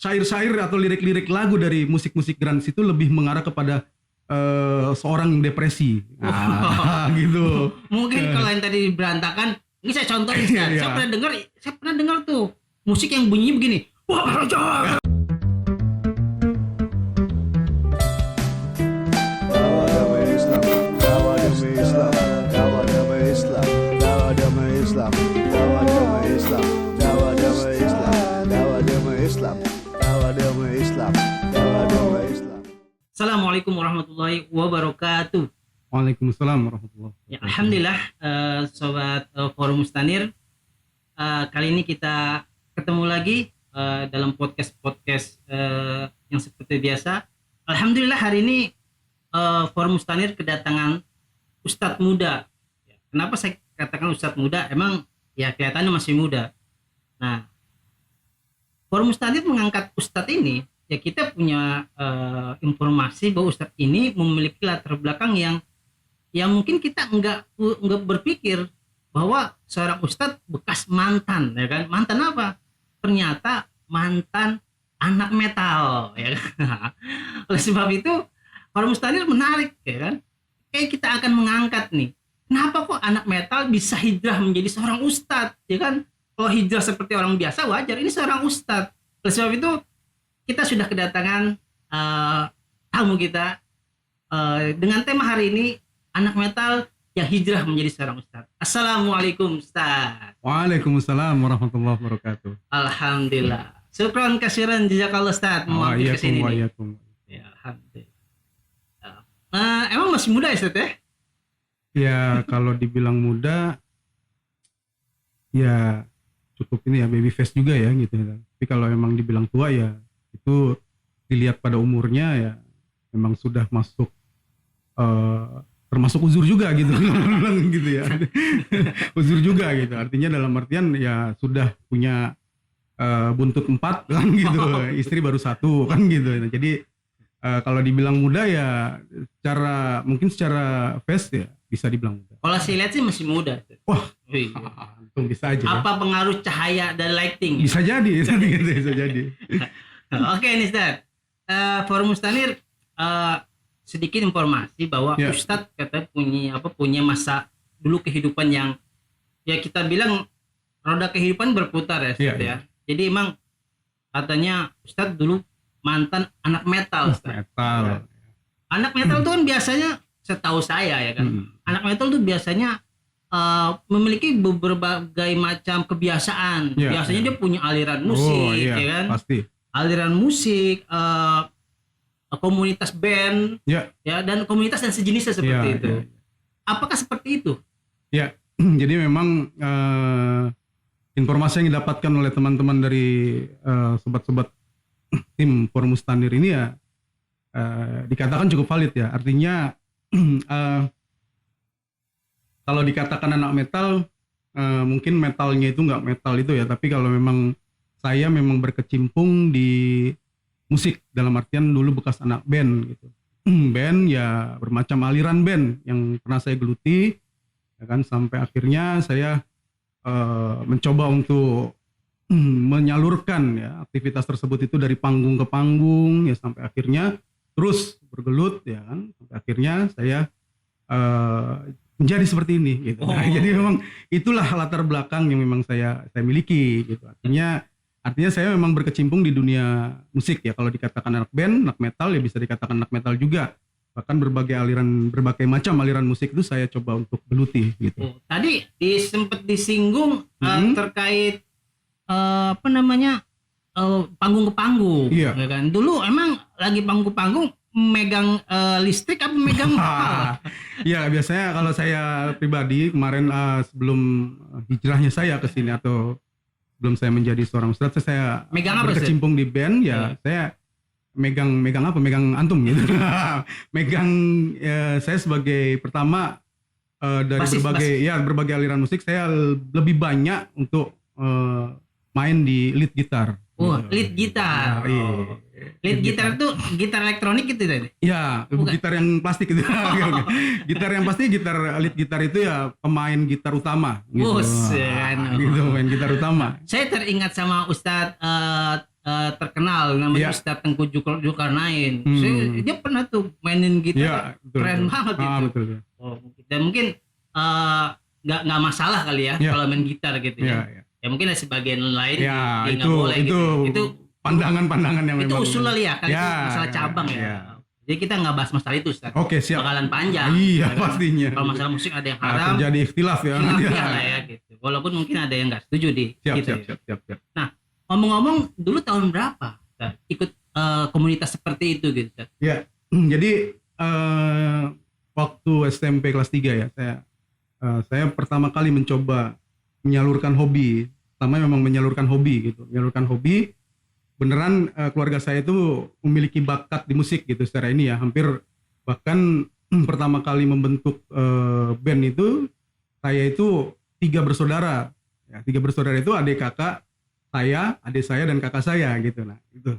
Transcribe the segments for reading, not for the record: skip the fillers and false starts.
syair-syair atau lirik-lirik lagu dari musik-musik grunge itu lebih mengarah kepada seorang yang depresi. Nah, gitu. Mungkin kalau yang tadi berantakan, ini saya contohin Ustaz. Iya. Saya pernah dengar tuh musik yang bunyinya begini. Wah, Raja. Assalamualaikum warahmatullahi wabarakatuh. Waalaikumsalam warahmatullahi Ya, wabarakatuh. alhamdulillah, sobat Forum Mustanir, kali ini kita ketemu lagi dalam podcast yang seperti biasa. Alhamdulillah hari ini Forum Mustanir kedatangan Ustadz muda. Kenapa saya katakan Ustadz muda? Emang ya kelihatannya masih muda. Nah, Forum Mustanir mengangkat Ustadz ini, ya kita punya informasi bahwa Ustadz ini memiliki latar belakang yang mungkin kita enggak berpikir bahwa seorang Ustadz bekas mantan, ya kan? Mantan apa? Ternyata mantan anak metal, ya kan? Oleh sebab itu Forum Mustanir menarik, ya kan? Kayak kita akan mengangkat nih, kenapa kok anak metal bisa hijrah menjadi seorang Ustadz, ya kan? Kalau hijrah seperti orang biasa wajar, ini seorang Ustadz. Oleh sebab itu kita sudah kedatangan tamu kita dengan tema hari ini, anak metal yang hijrah menjadi seorang Ustadz. Assalamualaikum Ustadz. Waalaikumsalam warahmatullahi wabarakatuh. Alhamdulillah. Syukran kasiran jazakallah Ustadz mampir ke sini. Ya, alhamdulillah. Emang masih muda ya Ustadz ya? Ya kalau dibilang muda, ya cukup ini ya baby face juga ya gitu. Tapi kalau emang dibilang tua ya itu dilihat pada umurnya ya memang sudah masuk termasuk uzur juga gitu gitu ya. Uzur juga gitu, artinya dalam artian ya sudah punya buntut 4 kan gitu, istri baru 1 kan gitu. Nah, jadi kalau dibilang muda ya mungkin secara face ya bisa dibilang muda. Kalau saya lihat sih masih muda. Wah, Wih, bisa aja ya. apa pengaruh cahaya dan lighting? Bisa jadi bisa jadi. Oke nih Ustadz, Forum Mustanir sedikit informasi bahwa Ya. Ustadz kata punya masa dulu kehidupan yang ya kita bilang roda kehidupan berputar ya Ustadz Ya. ya. Jadi emang katanya Ustadz dulu mantan anak metal Ustadz. Metal. Anak metal itu kan biasanya setahu saya ya kan, anak metal tuh biasanya memiliki berbagai macam kebiasaan. Ya, Biasanya ya. dia punya aliran musik, Oh iya, ya kan? pasti. Aliran musik, komunitas band, Ya. ya dan komunitas dan sejenisnya seperti Ya, itu. ya. Apakah seperti itu? Ya, jadi memang informasi yang didapatkan oleh teman-teman dari sobat-sobat tim Forum Mustanir ini ya dikatakan cukup valid ya. Artinya kalau dikatakan anak metal, mungkin metalnya itu nggak metal itu ya, tapi kalau memang saya memang berkecimpung di musik dalam artian dulu bekas anak band gitu. Band ya bermacam aliran band yang pernah saya geluti, ya kan, sampai akhirnya saya mencoba untuk menyalurkan ya aktivitas tersebut itu dari panggung ke panggung ya sampai akhirnya terus bergelut ya kan, sampai akhirnya saya menjadi seperti ini gitu. Nah, jadi memang itulah latar belakang yang memang saya miliki gitu. Artinya saya memang berkecimpung di dunia musik ya. Kalau dikatakan anak band, anak metal ya bisa dikatakan anak metal juga. Bahkan berbagai macam aliran musik itu saya coba untuk geluti gitu. Tadi sempat disinggung terkait panggung ke panggung, Iya. ya kan? Dulu emang lagi panggung ke panggung megang listrik apa megang Ya biasanya kalau saya pribadi kemarin sebelum hijrahnya saya ke sini atau sebelum saya menjadi seorang ustadz, saya Megang apa, berkecimpung di band ya, saya megang apa? Megang antum gitu. Megang saya sebagai pertama dari Basis. berbagai aliran musik, saya lebih banyak untuk main di lead gitar. Lead gitar. Ya, iya. Lead gitar itu gitar elektronik gitu tadi. Ya, gitar yang plastik gitu. Gitar yang pasti lead gitar itu ya pemain gitar utama gitu. Buset. Gitu, main gitar utama. Saya teringat sama Ustadz terkenal namanya Iya. Ustadz Tengku Zulkarnain. Hmm. Dia pernah tuh mainin Iya, gitar betul, keren betul. banget gitu. Betul. Oh, dan mungkin nggak masalah kali ya Iya. kalau main gitar gitu Iya, ya. iya. Ya mungkin ada sebagian lain Ya, nggak itu boleh itu gitu. Itu pandangan-pandangan yang itu memang usul kali ya, kali Ya, itu masalah cabang ya. ya. Jadi kita nggak bahas masalah itu Ustaz. Oke, siap. Bakalan panjang. Iya, ya kan? pastinya. Kalau masalah musik ada yang haram, Terjadi ikhtilaf ya. khilafiyah lah ya gitu. Walaupun mungkin ada yang nggak setuju di Siap, gitu siap, ya. siap. Ngomong-ngomong, dulu tahun berapa Ustaz, ikut komunitas seperti itu gitu Ustaz? Jadi waktu SMP kelas 3 ya, saya pertama kali mencoba menyalurkan hobi. Pertama memang menyalurkan hobi gitu. Menyalurkan hobi beneran keluarga saya itu memiliki bakat di musik gitu secara ini ya. Hampir bahkan pertama kali membentuk band itu saya itu 3 bersaudara. Ya, 3 bersaudara itu adik kakak saya, adik saya dan kakak saya gitu. Nah, itu.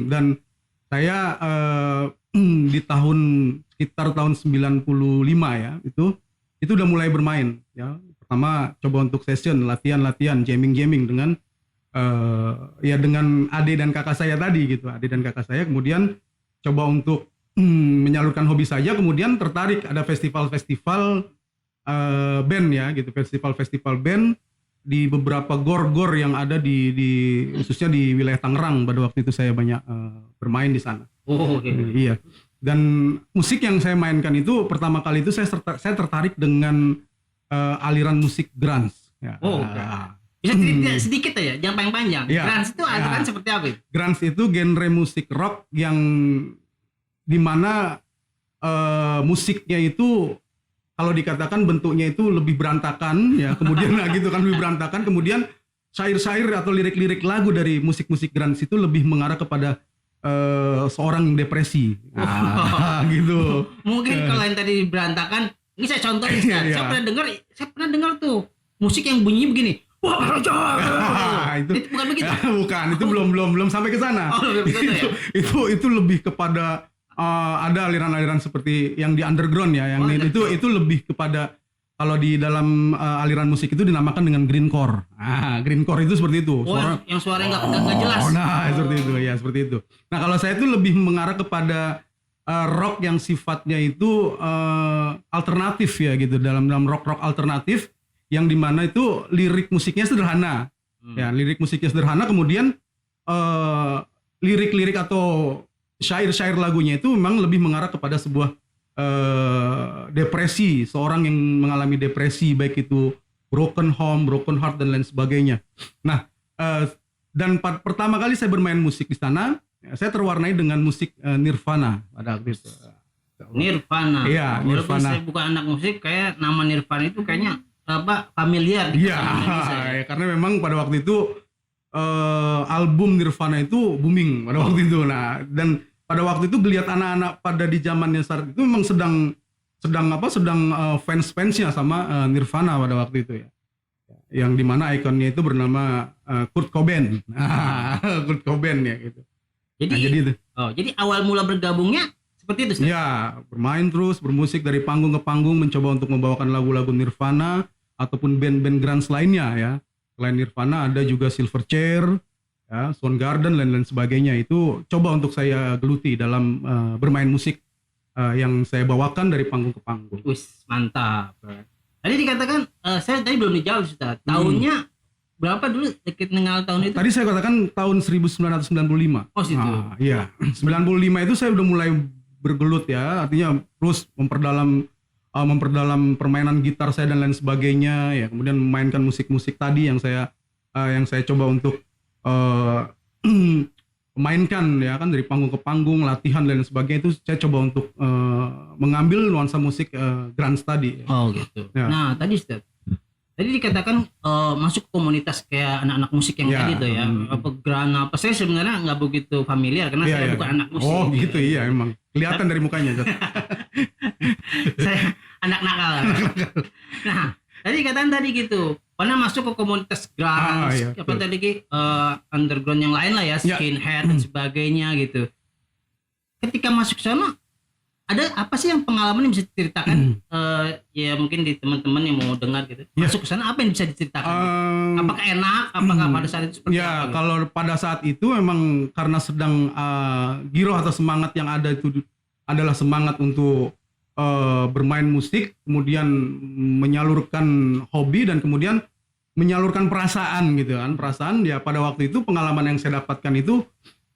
Dan saya di sekitar tahun 95 ya, itu udah mulai bermain ya. Pertama coba untuk session, latihan, jamming dengan ya dengan adik dan kakak saya tadi gitu. Adik dan kakak saya kemudian coba untuk menyalurkan hobi saja, kemudian tertarik ada festival-festival band ya gitu, festival-festival band di beberapa gor-gor yang ada di khususnya di wilayah Tangerang. Pada waktu itu saya banyak bermain di sana. Oh, oke. Iya. Dan musik yang saya mainkan itu pertama kali itu saya tertarik dengan aliran musik grunge. Ya. Oh, oke. Bisa cerita sedikit aja, jangan panjang-panjang. Iya. Grunge itu aliran seperti apa itu? Grunge itu genre musik rock yang dimana musiknya itu kalau dikatakan bentuknya itu lebih berantakan ya, kemudian gitu kan, lebih berantakan, kemudian syair-syair atau lirik-lirik lagu dari musik-musik grunge itu lebih mengarah kepada seorang yang depresi. Gitu. Mungkin kalau yang tadi berantakan, ini saya contohin Ustaz. Iya. Saya pernah dengar tuh musik yang bunyinya begini. Wah, raja. itu Bukan begitu. bukan, itu belum sampai ke sana. Oh, belum ke sana ya? Itu lebih kepada ada aliran-aliran seperti yang di underground ya, yang itu lebih kepada kalau di dalam aliran musik itu dinamakan dengan greencore. Greencore itu seperti itu. Yang suaranya nggak jelas. Seperti itu ya, seperti itu. Nah, kalau saya itu lebih mengarah kepada rock yang sifatnya itu alternatif ya gitu, dalam rock alternatif yang dimana itu lirik musiknya sederhana. Ya, lirik musiknya sederhana, kemudian lirik-lirik atau syair-syair lagunya itu memang lebih mengarah kepada sebuah depresi, seorang yang mengalami depresi, baik itu broken home, broken heart dan lain sebagainya. Nah, dan pertama kali saya bermain musik di sana, saya terwarnai dengan musik Nirvana pada waktu itu. Nirvana. Iya, Walaupun Nirvana. saya bukan anak musik, kayak nama Nirvana itu kayaknya familiar di Iya, Indonesia ya. karena memang pada waktu itu album Nirvana itu booming pada waktu itu. Nah, dan pada waktu itu geliat anak-anak pada di zamannya saat itu memang sedang fans-fansnya sama Nirvana pada waktu itu ya. Yang dimana ikonnya itu bernama Kurt Cobain. Kurt Cobain ya gitu. Jadi awal mula bergabungnya seperti itu Ustaz? Ya, bermain terus, bermusik dari panggung ke panggung, mencoba untuk membawakan lagu-lagu Nirvana ataupun band-band grunge lainnya ya. Selain Nirvana ada juga Silverchair, ya, Soundgarden dan lain sebagainya. Itu coba untuk saya geluti dalam bermain musik yang saya bawakan dari panggung ke panggung. Wis, mantap. Tadi dikatakan saya tadi belum dijawab Ustaz. Tahunnya berapa dulu dikit nengal tahun itu? Tadi saya katakan tahun 1995. Oh, situ. Iya. 95 itu saya udah mulai bergelut ya, artinya terus memperdalam permainan gitar saya dan lain sebagainya ya, kemudian memainkan musik-musik tadi yang saya coba untuk mainkan ya kan, dari panggung ke panggung, latihan dan lain sebagainya. Itu saya coba untuk mengambil nuansa musik grunge tadi. Oh gitu. Ya. Nah tadi Ustaz, tadi dikatakan masuk komunitas kayak anak-anak musik yang tadi tuh ya, apa grunge apa, saya sebenarnya nggak begitu familiar karena saya bukan anak musik. Oh gitu, iya emang kelihatan dari mukanya. Saya anak nakal. Nah tadi dikatakan tadi gitu, pernah masuk ke komunitas grunge, apa tadi underground yang lain lah ya, skinhead dan sebagainya gitu. Ketika masuk sana ada apa sih yang pengalaman yang bisa diceritakan? Ya mungkin di teman-teman yang mau dengar gitu. Ya. Masuk ke sana apa yang bisa diceritakan? Em, Apakah enak? Apakah pada saat itu seperti Ya, apa? Gitu? kalau pada saat itu memang karena sedang giroh atau semangat yang ada itu adalah semangat untuk bermain musik, kemudian menyalurkan hobi dan kemudian menyalurkan perasaan gitu kan. Perasaan ya pada waktu itu pengalaman yang saya dapatkan itu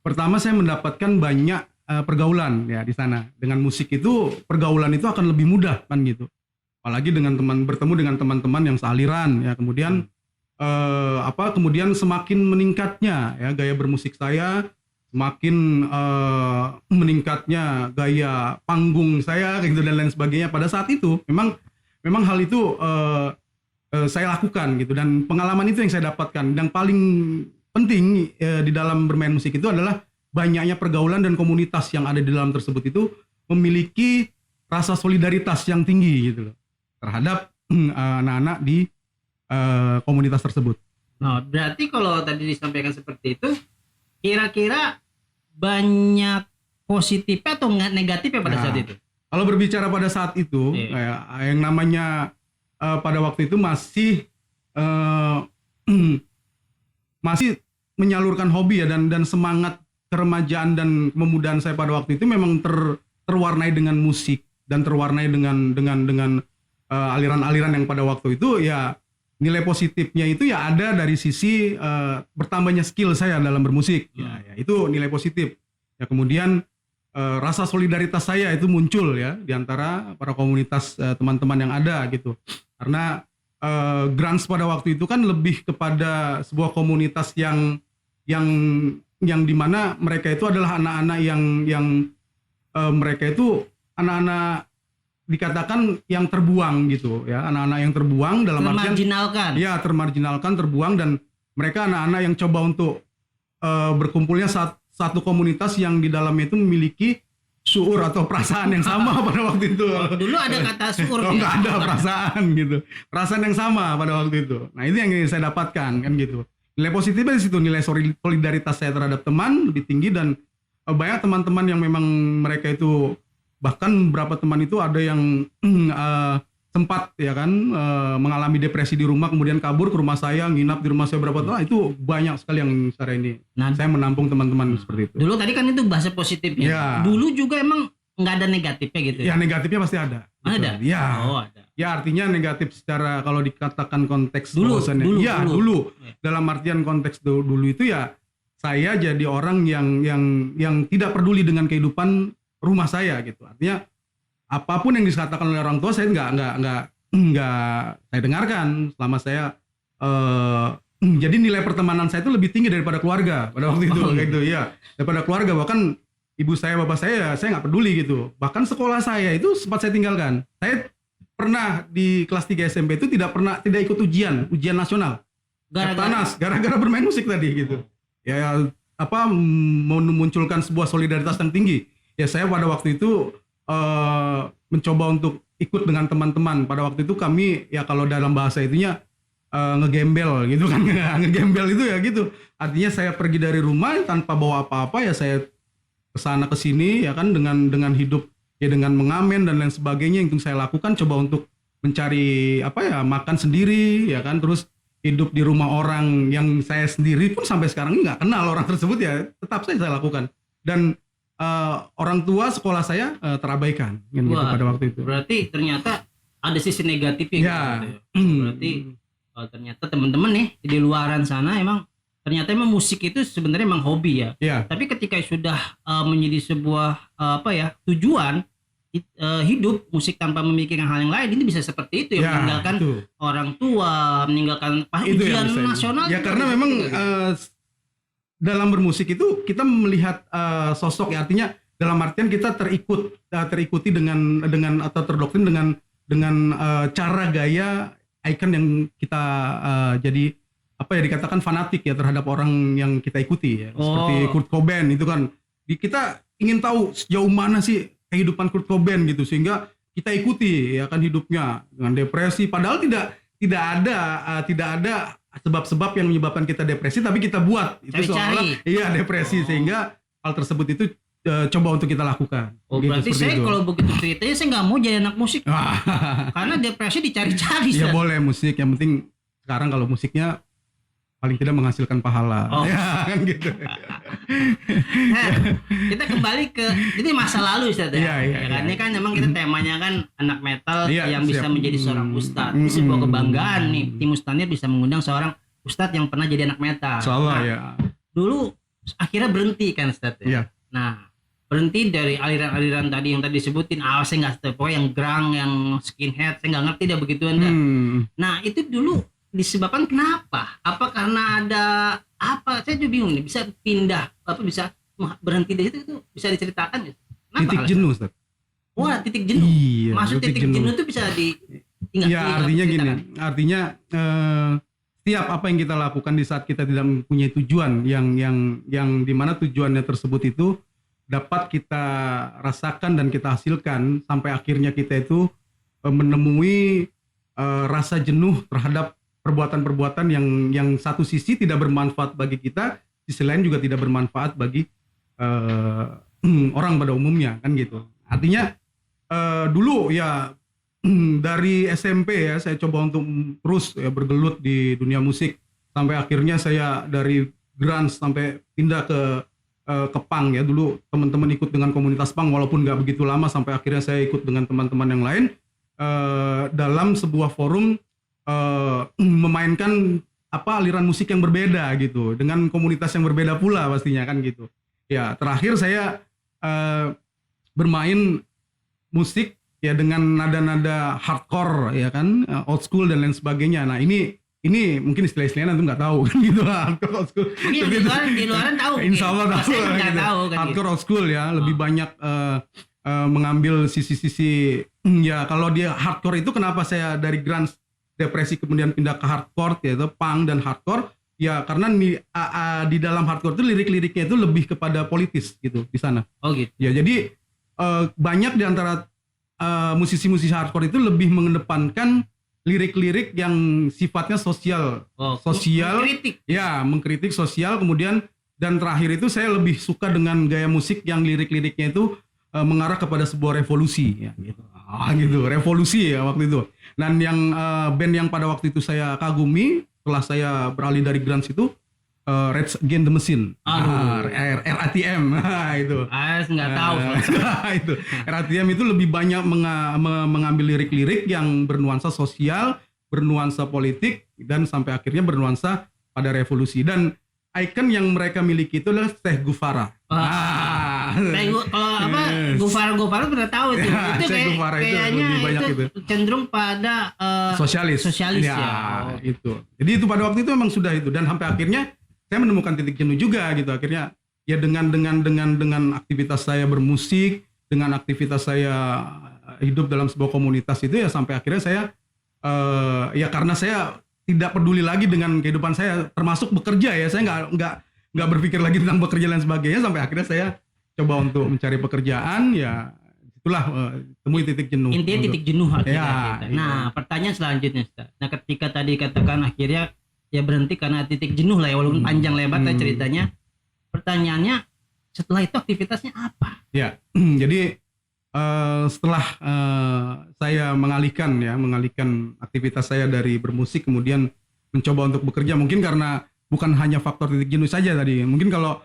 pertama saya mendapatkan banyak pergaulan ya di sana. Dengan musik itu pergaulan itu akan lebih mudah kan gitu. Apalagi dengan bertemu dengan teman-teman yang sealiran ya, kemudian kemudian semakin meningkatnya ya gaya bermusik saya, semakin meningkatnya gaya panggung saya gitu dan lain sebagainya. Pada saat itu memang hal itu saya lakukan gitu, dan pengalaman itu yang saya dapatkan. Yang paling penting di dalam bermain musik itu adalah banyaknya pergaulan dan komunitas yang ada di dalam tersebut itu memiliki rasa solidaritas yang tinggi gitu loh terhadap anak-anak di komunitas tersebut. Nah, berarti kalau tadi disampaikan seperti itu, kira-kira banyak positifnya atau nggak negatifnya pada saat itu? Kalau berbicara pada saat itu, kayak yang namanya pada waktu itu masih menyalurkan hobi ya, dan semangat keremajaan dan kemudahan saya pada waktu itu memang terwarnai dengan musik dan terwarnai dengan aliran-aliran yang pada waktu itu ya. Nilai positifnya itu ya ada dari sisi bertambahnya skill saya dalam bermusik ya itu nilai positif ya. Kemudian rasa solidaritas saya itu muncul ya di antara para komunitas teman-teman yang ada gitu, karena grunge pada waktu itu kan lebih kepada sebuah komunitas yang dimana mereka itu adalah anak-anak yang mereka itu anak-anak dikatakan yang terbuang gitu ya, anak-anak yang terbuang dalam artian termarginalkan, terbuang, dan mereka anak-anak yang coba untuk berkumpulnya satu komunitas yang di dalamnya itu memiliki syuur atau perasaan yang sama pada waktu itu. Dulu ada kata syuur nggak ada perasaan gitu, perasaan yang sama pada waktu itu. Nah itu yang saya dapatkan kan gitu. Nilai positifnya di situ, nilai solidaritas saya terhadap teman lebih tinggi, dan banyak teman-teman yang memang mereka itu, bahkan beberapa teman itu ada yang sempat ya kan mengalami depresi di rumah, kemudian kabur ke rumah saya, nginap di rumah saya berapa tahun. Itu banyak sekali yang sekarang ini saya menampung teman-teman seperti itu. Dulu tadi kan itu bahasa positifnya. Ya. Dulu juga emang nggak ada negatifnya gitu ya? Negatifnya pasti ada. Ada? Gitu. Ya. Oh, ada. Ya artinya negatif secara kalau dikatakan konteks dulu. Dalam artian konteks dulu itu ya saya jadi orang yang tidak peduli dengan kehidupan rumah saya gitu. Artinya apapun yang dikatakan oleh orang tua saya nggak saya dengarkan selama saya jadi nilai pertemanan saya itu lebih tinggi daripada keluarga pada waktu itu gitu ya, daripada keluarga. Bahkan ibu saya, bapak saya nggak peduli gitu. Bahkan sekolah saya itu sempat saya tinggalkan. Saya pernah di kelas 3 SMP itu tidak ikut ujian nasional gara-gara bermain musik tadi gitu ya, memunculkan sebuah solidaritas yang tinggi. Ya saya pada waktu itu mencoba untuk ikut dengan teman-teman. Pada waktu itu kami ya kalau dalam bahasa itunya ngegembel gitu kan. Ngegembel itu ya gitu. Artinya saya pergi dari rumah tanpa bawa apa-apa ya, saya kesana kesini ya kan dengan hidup ya dengan mengamen dan lain sebagainya. Yang saya lakukan coba untuk mencari makan sendiri ya kan, terus hidup di rumah orang yang saya sendiri pun sampai sekarang nggak kenal orang tersebut ya, tetap saya lakukan. Dan orang tua sekolah saya terabaikan gitu pada waktu itu. Berarti ternyata ada sisi negatifnya ya. Gitu. Berarti ternyata teman-teman nih di luaran sana emang musik itu sebenarnya emang hobi ya. Tapi ketika sudah menjadi sebuah tujuan hidup, musik tanpa memikirkan hal yang lain, ini bisa seperti itu ya, meninggalkan orang tua, meninggalkan ujian nasional. Ya karena memang dalam bermusik itu kita melihat sosok ya, artinya dalam artian kita terikuti dengan atau terdoktrin dengan cara gaya ikon yang kita jadi dikatakan fanatik ya terhadap orang yang kita ikuti ya. Seperti Kurt Cobain itu kan, kita ingin tahu sejauh mana sih kehidupan Kurt Cobain gitu, sehingga kita ikuti ya kan hidupnya dengan depresi, padahal tidak ada sebab-sebab yang menyebabkan kita depresi, tapi kita buat itu seolah depresi, sehingga hal tersebut itu coba untuk kita lakukan. Oh, Gitu, berarti seperti saya itu. kalau begitu ceritanya saya nggak mau jadi anak musik karena depresi dicari-cari. Ya Ustaz. boleh musik, yang penting sekarang kalau musiknya paling tidak menghasilkan pahala. Oh. Ya kan gitu. Nah, kita kembali ke ini masa lalu Ustaz ya. Iya, iya, Ya kan? iya. Ini kan memang kita temanya kan anak metal Iya, yang bisa siap. menjadi seorang ustadz. Ini sebuah kebanggaan nih tim Mustanir bisa mengundang seorang ustadz yang pernah jadi anak metal. Insyaallah Nah, ya. dulu akhirnya berhenti kan Ustadz ya. Iya. Nah, berhenti dari aliran-aliran tadi yang tadi disebutin. Saya nggak tahu, pokoknya yang grunge, yang skinhead, saya nggak ngerti dah begituan dah. Nah, itu dulu disebabkan kenapa? Apa karena ada apa? Saya juga bingung nih. Bisa pindah, apa bisa berhenti dari situ itu bisa diceritakan ya? Kenapa Titik alasan? jenuh, Ustaz. Wah, titik jenuh. Iya, Maksud titik jenuh itu bisa diingat. Ya artinya gini, artinya setiap apa yang kita lakukan di saat kita tidak mempunyai tujuan yang dimana tujuannya tersebut itu dapat kita rasakan dan kita hasilkan sampai akhirnya kita itu menemui rasa jenuh terhadap perbuatan-perbuatan yang satu sisi tidak bermanfaat bagi kita, sisi lain juga tidak bermanfaat bagi orang pada umumnya kan gitu. Artinya dulu ya dari SMP ya saya coba untuk terus ya bergelut di dunia musik sampai akhirnya saya dari grunge sampai pindah ke punk ya. Dulu teman-teman ikut dengan komunitas punk walaupun nggak begitu lama sampai akhirnya saya ikut dengan teman-teman yang lain dalam sebuah forum memainkan apa aliran musik yang berbeda gitu dengan komunitas yang berbeda pula pastinya kan gitu. Ya terakhir saya bermain musik ya dengan nada-nada hardcore ya kan, old school dan lain sebagainya. Nah ini mungkin istilah-istilahnya nanti nggak tahu kan gitu lah, hardcore old school. Mungkin di luaran tahu. Insya Allah tahu. Saya nggak Gitu. tahu kan. Hardcore old school ya lebih banyak mengambil sisi-sisi ya kalau dia hardcore itu kenapa saya dari grunge depresi kemudian pindah ke hardcore yaitu punk dan hardcore ya karena di dalam hardcore itu lirik-liriknya itu lebih kepada politis gitu di sana. Oh gitu. Ya jadi banyak di antara musisi-musisi hardcore itu lebih mengedepankan lirik-lirik yang sifatnya sosial, Kritik. ya mengkritik sosial kemudian dan terakhir itu saya lebih suka dengan gaya musik yang lirik-liriknya itu mengarah kepada sebuah revolusi ya gitu. Gitu, revolusi ya waktu itu. Dan yang band yang pada waktu itu saya kagumi setelah saya beralih dari grunge itu Rage Against the Machine. RATM. Itu. Nggak tahu. Itu. RATM itu lebih banyak mengambil lirik-lirik yang bernuansa sosial, bernuansa politik dan sampai akhirnya bernuansa pada revolusi dan ikon yang mereka miliki itu adalah Che Guevara. Kalau apa Gufara pernah tahu itu. Ya, Itu Che Guevara itu kayaknya lebih banyak itu itu. cenderung pada Sosialis ya. Itu. Jadi itu pada waktu itu memang sudah itu dan sampai akhirnya saya menemukan titik jenuh juga gitu akhirnya ya dengan aktivitas saya bermusik, dengan aktivitas saya hidup dalam sebuah komunitas itu ya sampai akhirnya saya ya karena saya tidak peduli lagi dengan kehidupan saya termasuk bekerja ya saya nggak berpikir lagi tentang bekerja dan sebagainya sampai akhirnya saya coba untuk mencari pekerjaan ya itulah temui titik jenuh. Intinya titik jenuh ya, kita. Nah, pertanyaan selanjutnya Ustaz. Nah, ketika tadi katakan akhirnya ya berhenti karena titik jenuh lah ya walaupun panjang lebar ceritanya. Pertanyaannya setelah itu aktivitasnya apa? Ya. Jadi setelah saya mengalihkan aktivitas saya dari bermusik kemudian mencoba untuk bekerja mungkin karena bukan hanya faktor titik jenuh saja tadi mungkin kalau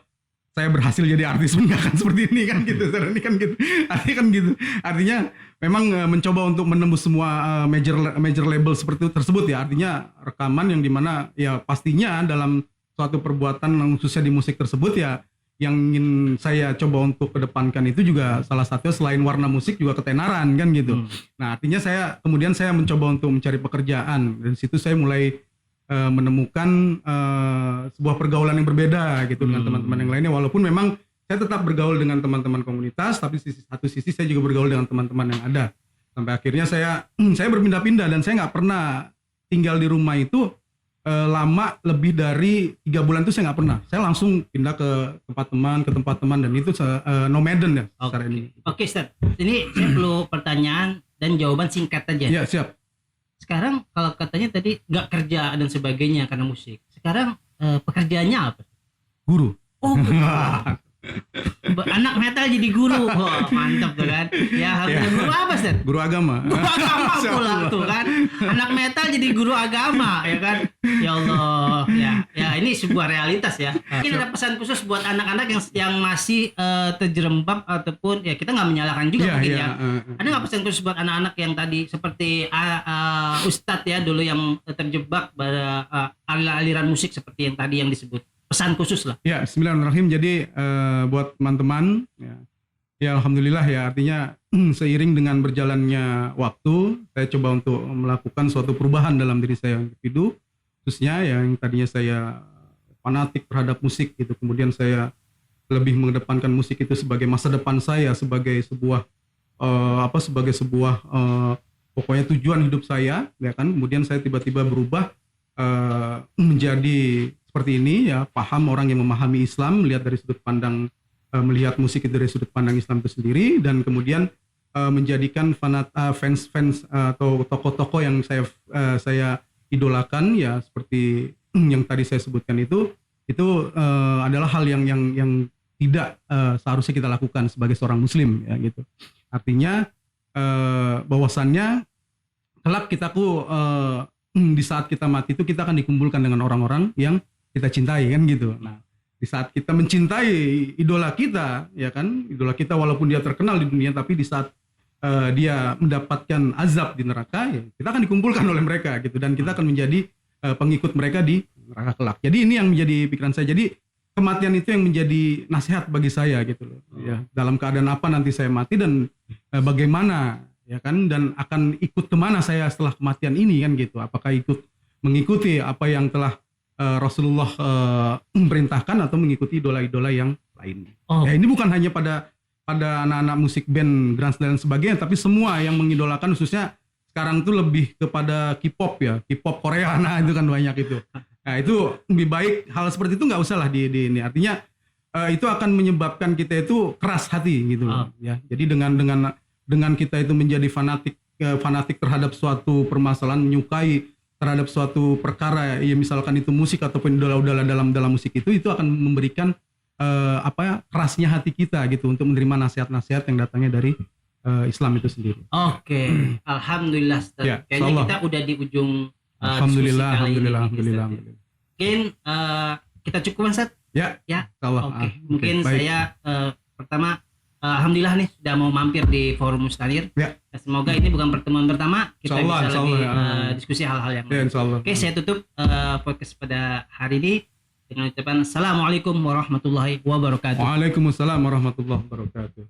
saya berhasil jadi artis pun nggak akan seperti ini kan gitu ini kan gitu artinya memang mencoba untuk menembus semua major label seperti itu tersebut ya artinya rekaman yang dimana ya pastinya dalam suatu perbuatan khususnya di musik tersebut ya yang ingin saya coba untuk kedepankan itu juga salah satunya selain warna musik juga ketenaran kan gitu. Nah artinya kemudian saya mencoba untuk mencari pekerjaan dan situ saya mulai menemukan sebuah pergaulan yang berbeda gitu dengan teman-teman yang lainnya walaupun memang saya tetap bergaul dengan teman-teman komunitas tapi satu sisi saya juga bergaul dengan teman-teman yang ada sampai akhirnya saya berpindah-pindah dan saya nggak pernah tinggal di rumah itu lama lebih dari 3 bulan itu saya nggak pernah. Saya langsung pindah ke tempat teman dan itu nomaden ya secara ini. Oke, Ustaz. Ini saya perlu pertanyaan dan jawaban singkat aja. Ya, siap. Sekarang kalau katanya tadi nggak kerja dan sebagainya karena musik. Sekarang pekerjaannya apa? Guru. Oh, Anak metal jadi guru. Wah, mantap tuh kan. Ya, guru apa, Ustaz? Guru agama. Guru agama pula tuh kan. Anak metal jadi guru agama, ya kan? Ya Allah, ya ini sebuah realitas ya. Mungkin ada pesan khusus buat anak-anak yang masih terjerembab ataupun ya kita nggak menyalahkan juga mungkin ya. Ada nggak pesan khusus buat anak-anak yang tadi seperti Ustadz ya dulu yang terjebak pada aliran musik seperti yang tadi yang disebut? Pesan khusus lah. Ya, bismillahirrahmanirrahim. Jadi buat teman-teman ya alhamdulillah ya, artinya seiring dengan berjalannya waktu saya coba untuk melakukan suatu perubahan dalam diri saya individu, khususnya yang tadinya saya fanatik terhadap musik gitu, kemudian saya lebih mengedepankan musik itu sebagai masa depan saya, sebagai sebuah pokoknya tujuan hidup saya ya kan. Kemudian saya tiba-tiba berubah menjadi seperti ini ya, paham orang yang memahami Islam, melihat dari sudut pandang melihat musik itu dari sudut pandang Islam itu sendiri, dan kemudian menjadikan fans atau tokoh-tokoh yang saya idolakan ya, seperti yang tadi saya sebutkan itu adalah hal yang tidak seharusnya kita lakukan sebagai seorang muslim ya gitu. Artinya bahwasannya kelak di saat kita mati itu kita akan dikumpulkan dengan orang-orang yang kita cintai kan gitu. Nah, di saat kita mencintai idola kita ya kan, idola kita walaupun dia terkenal di dunia, tapi di saat dia mendapatkan azab di neraka ya kita akan dikumpulkan oleh mereka gitu, dan kita akan menjadi pengikut mereka di neraka kelak. Jadi ini yang menjadi pikiran saya. Jadi kematian itu yang menjadi nasihat bagi saya gitu loh. Ya, dalam keadaan apa nanti saya mati dan bagaimana ya kan, dan akan ikut kemana saya setelah kematian ini kan gitu. Apakah mengikuti apa yang telah Rasulullah perintahkan atau mengikuti idola-idola yang lain. Ya, ini bukan hanya pada anak-anak musik band grunge dan sebagainya, tapi semua yang mengidolakan, khususnya sekarang tuh lebih kepada K-pop ya, K-pop Korea, nah itu kan banyak itu. Nah itu lebih baik hal seperti itu nggak usah lah di ini. Artinya itu akan menyebabkan kita itu keras hati gitu loh. Ya. Jadi dengan kita itu menjadi fanatik terhadap suatu permasalahan, menyukai terhadap suatu perkara ya, misalkan itu musik ataupun idola-idola dalam musik itu akan memberikan kerasnya hati kita gitu untuk menerima nasihat-nasihat yang datangnya dari Islam itu sendiri. Oke. Alhamdulillah Ustaz. Ya, kayaknya kita udah di ujung alhamdulillah. Mungkin kita cukup Ustaz? Ya. Oke. Mungkin baik. Saya pertama alhamdulillah nih sudah mau mampir di Forum Mustanir. Ya. Semoga ini bukan pertemuan pertama, kita bisa lebih diskusi hal-hal yang lain. Oke, saya tutup podcast pada hari ini dengan ucapan Assalamualaikum warahmatullahi wabarakatuh. Waalaikumsalam warahmatullahi wabarakatuh.